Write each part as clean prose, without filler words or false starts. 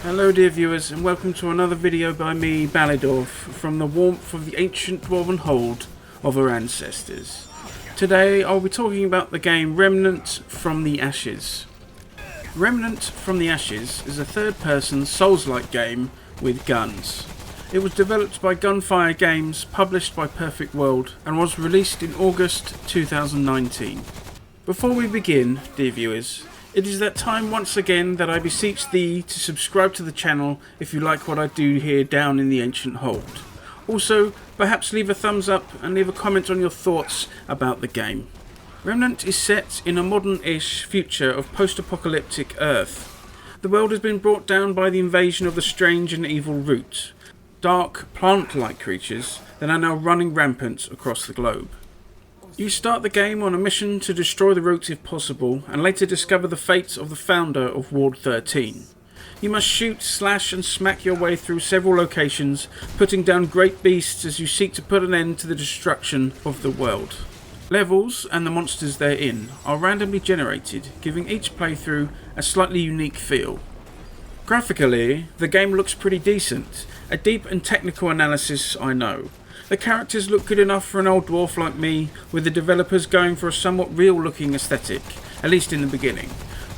Hello dear viewers, and welcome to another video by me, Balladorf, from the warmth of the ancient dwarven hold of our ancestors. Today I'll be talking about the game Remnant from the Ashes. Remnant from the Ashes is a third-person Souls-like game with guns. It was developed by Gunfire Games, published by Perfect World, and was released in August 2019. Before we begin, dear viewers, it is that time once again that I beseech thee to subscribe to the channel if you like what I do here down in the ancient hold. Also, perhaps leave a thumbs up and leave a comment on your thoughts about the game. Remnant is set in a modern-ish future of post-apocalyptic Earth. The world has been brought down by the invasion of the strange and evil Root, dark, plant-like creatures that are now running rampant across the globe. You start the game on a mission to destroy the Roots if possible, and later discover the fate of the founder of Ward 13. You must shoot, slash and smack your way through several locations, putting down great beasts as you seek to put an end to the destruction of the world. Levels, and the monsters therein, are randomly generated, giving each playthrough a slightly unique feel. Graphically, the game looks pretty decent. A deep and technical analysis, I know. The characters look good enough for an old dwarf like me, with the developers going for a somewhat real-looking aesthetic, at least in the beginning,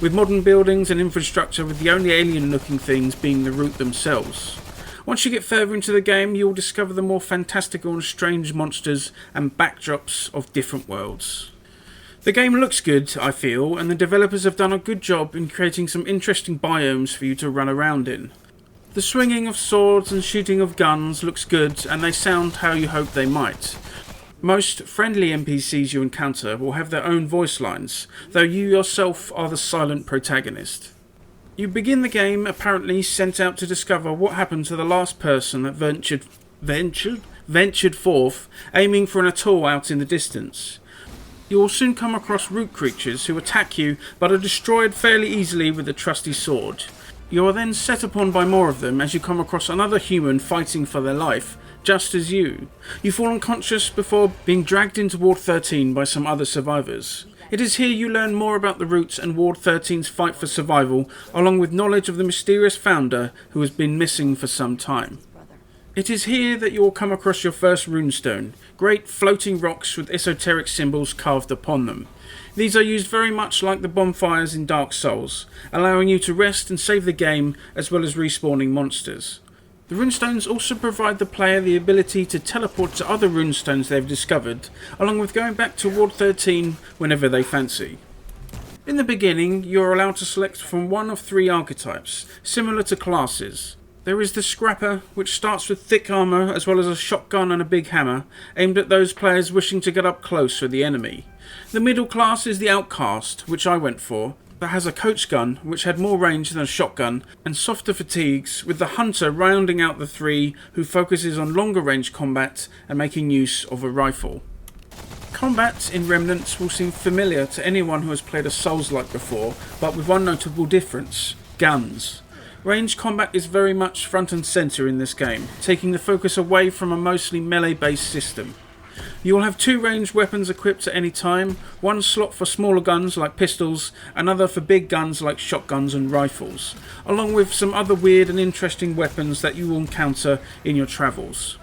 with modern buildings and infrastructure, with the only alien-looking things being the Root themselves. Once you get further into the game, you will discover the more fantastical and strange monsters and backdrops of different worlds. The game looks good, I feel, and the developers have done a good job in creating some interesting biomes for you to run around in. The swinging of swords and shooting of guns looks good, and they sound how you hope they might. Most friendly NPCs you encounter will have their own voice lines, though you yourself are the silent protagonist. You begin the game apparently sent out to discover what happened to the last person that ventured forth, aiming for an atoll out in the distance. You will soon come across Root creatures who attack you but are destroyed fairly easily with a trusty sword. You are then set upon by more of them as you come across another human fighting for their life, just as you. You fall unconscious before being dragged into Ward 13 by some other survivors. It is here you learn more about the Roots and Ward 13's fight for survival, along with knowledge of the mysterious founder who has been missing for some time. It is here that you will come across your first runestone, great floating rocks with esoteric symbols carved upon them. These are used very much like the bonfires in Dark Souls, allowing you to rest and save the game as well as respawning monsters. The runestones also provide the player the ability to teleport to other runestones they've discovered, along with going back to Ward 13 whenever they fancy. In the beginning, you are allowed to select from one of three archetypes, similar to classes. There is the Scrapper, which starts with thick armour as well as a shotgun and a big hammer, aimed at those players wishing to get up close with the enemy. The middle class is the Outcast, which I went for, that has a coach gun, which had more range than a shotgun, and softer fatigues, with the Hunter rounding out the three, who focuses on longer range combat and making use of a rifle. Combat in Remnant will seem familiar to anyone who has played a Souls-like before, but with one notable difference: guns. Range combat is very much front and centre in this game, taking the focus away from a mostly melee-based system. You will have two ranged weapons equipped at any time, one slot for smaller guns like pistols, another for big guns like shotguns and rifles, along with some other weird and interesting weapons that you will encounter in your travels.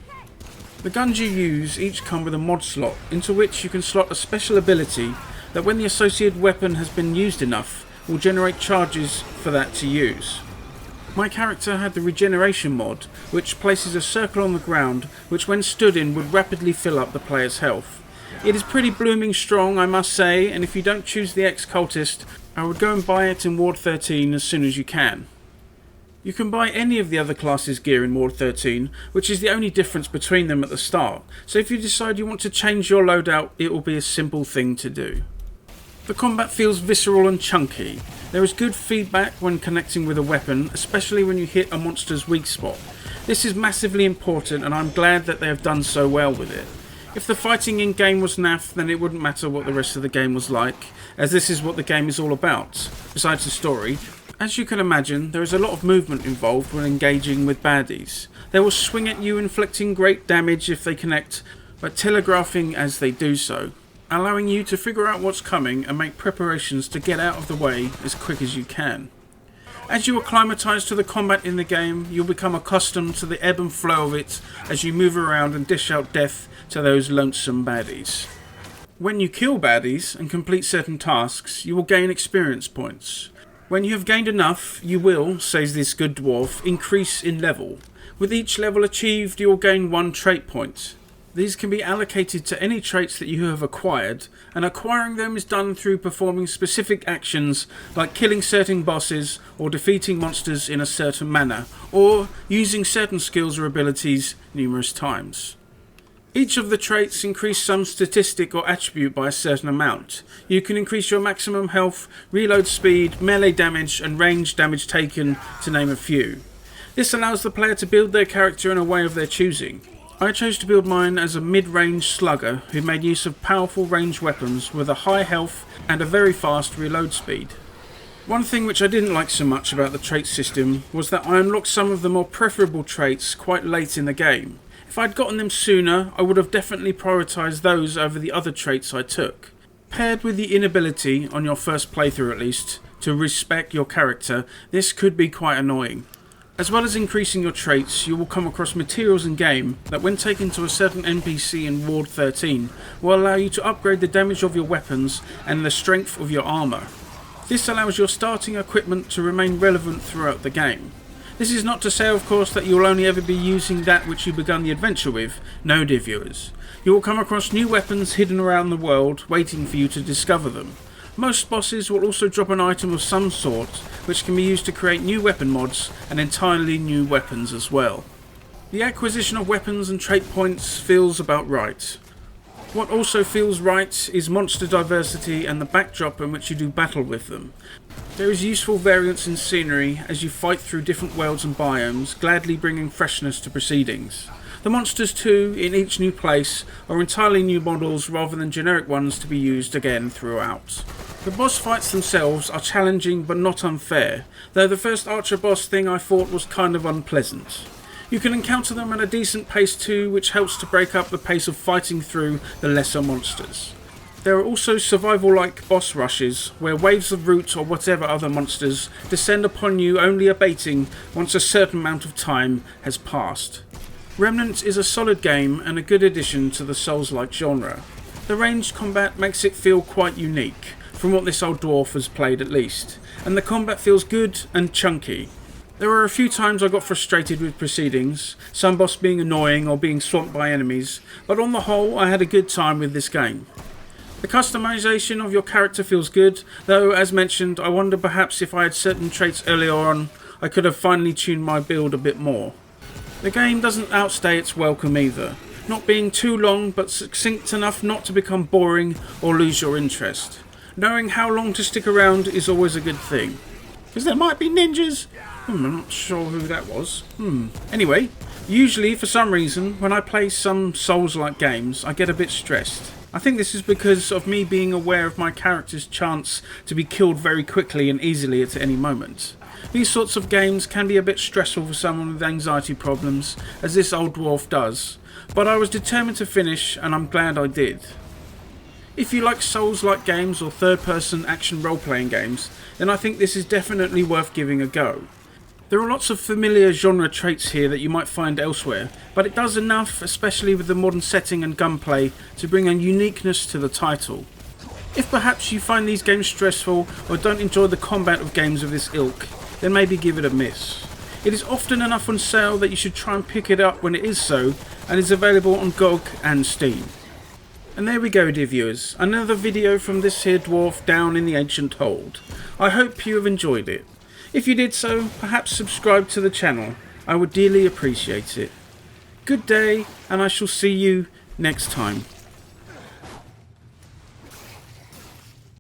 The guns you use each come with a mod slot, into which you can slot a special ability that, when the associated weapon has been used enough, will generate charges for that to use. My character had the regeneration mod, which places a circle on the ground, which when stood in would rapidly fill up the player's health. It is pretty blooming strong, I must say, and if you don't choose the ex-cultist, I would go and buy it in Ward 13 as soon as you can. You can buy any of the other classes' gear in Ward 13, which is the only difference between them at the start, so if you decide you want to change your loadout, it will be a simple thing to do. The combat feels visceral and chunky. There is good feedback when connecting with a weapon, especially when you hit a monster's weak spot. This is massively important, and I'm glad that they have done so well with it. If the fighting in game was naff, then it wouldn't matter what the rest of the game was like, as this is what the game is all about, besides the story. As you can imagine, there is a lot of movement involved when engaging with baddies. They will swing at you, inflicting great damage if they connect, but telegraphing as they do so, allowing you to figure out what's coming and make preparations to get out of the way as quick as you can. As you acclimatise to the combat in the game, you'll become accustomed to the ebb and flow of it as you move around and dish out death to those lonesome baddies. When you kill baddies and complete certain tasks, you will gain experience points. When you have gained enough, you will, says this good dwarf, increase in level. With each level achieved, you will gain 1 trait point. These can be allocated to any traits that you have acquired, and acquiring them is done through performing specific actions like killing certain bosses or defeating monsters in a certain manner, or using certain skills or abilities numerous times. Each of the traits increase some statistic or attribute by a certain amount. You can increase your maximum health, reload speed, melee damage and range damage taken, to name a few. This allows the player to build their character in a way of their choosing. I chose to build mine as a mid-range slugger who made use of powerful ranged weapons with a high health and a very fast reload speed. One thing which I didn't like so much about the trait system was that I unlocked some of the more preferable traits quite late in the game. If I'd gotten them sooner, I would have definitely prioritised those over the other traits I took. Paired with the inability, on your first playthrough at least, to respec your character, this could be quite annoying. As well as increasing your traits, you will come across materials in game that when taken to a certain NPC in Ward 13 will allow you to upgrade the damage of your weapons and the strength of your armour. This allows your starting equipment to remain relevant throughout the game. This is not to say, of course, that you will only ever be using that which you begun the adventure with. No, dear viewers. You will come across new weapons hidden around the world, waiting for you to discover them. Most bosses will also drop an item of some sort, which can be used to create new weapon mods and entirely new weapons as well. The acquisition of weapons and trait points feels about right. What also feels right is monster diversity and the backdrop in which you do battle with them. There is useful variance in scenery as you fight through different worlds and biomes, gladly bringing freshness to proceedings. The monsters too, in each new place, are entirely new models rather than generic ones to be used again throughout. The boss fights themselves are challenging but not unfair, though the first archer boss thing I fought was kind of unpleasant. You can encounter them at a decent pace too, which helps to break up the pace of fighting through the lesser monsters. There are also survival-like boss rushes, where waves of root or whatever other monsters descend upon you, only abating once a certain amount of time has passed. Remnant is a solid game and a good addition to the Souls-like genre. The ranged combat makes it feel quite unique, from what this old dwarf has played at least, and the combat feels good and chunky. There were a few times I got frustrated with proceedings, some boss being annoying or being swamped by enemies, but on the whole I had a good time with this game. The customization of your character feels good, though as mentioned I wonder perhaps if I had certain traits earlier on I could have finely tuned my build a bit more. The game doesn't outstay its welcome either, not being too long but succinct enough not to become boring or lose your interest. Knowing how long to stick around is always a good thing. Because there might be ninjas. I'm not sure who that was. Anyway, usually for some reason when I play some Souls-like games I get a bit stressed. I think this is because of me being aware of my character's chance to be killed very quickly and easily at any moment. These sorts of games can be a bit stressful for someone with anxiety problems, as this old dwarf does, but I was determined to finish and I'm glad I did. If you like Souls-like games or third-person action role-playing games, then I think this is definitely worth giving a go. There are lots of familiar genre traits here that you might find elsewhere, but it does enough, especially with the modern setting and gunplay, to bring a uniqueness to the title. If perhaps you find these games stressful or don't enjoy the combat of games of this ilk, then maybe give it a miss. It is often enough on sale that you should try and pick it up when it is so, and is available on GOG and Steam. And there we go, dear viewers, another video from this here dwarf down in the ancient hold. I hope you have enjoyed it. If you did so, perhaps subscribe to the channel. I would dearly appreciate it. Good day, and I shall see you next time.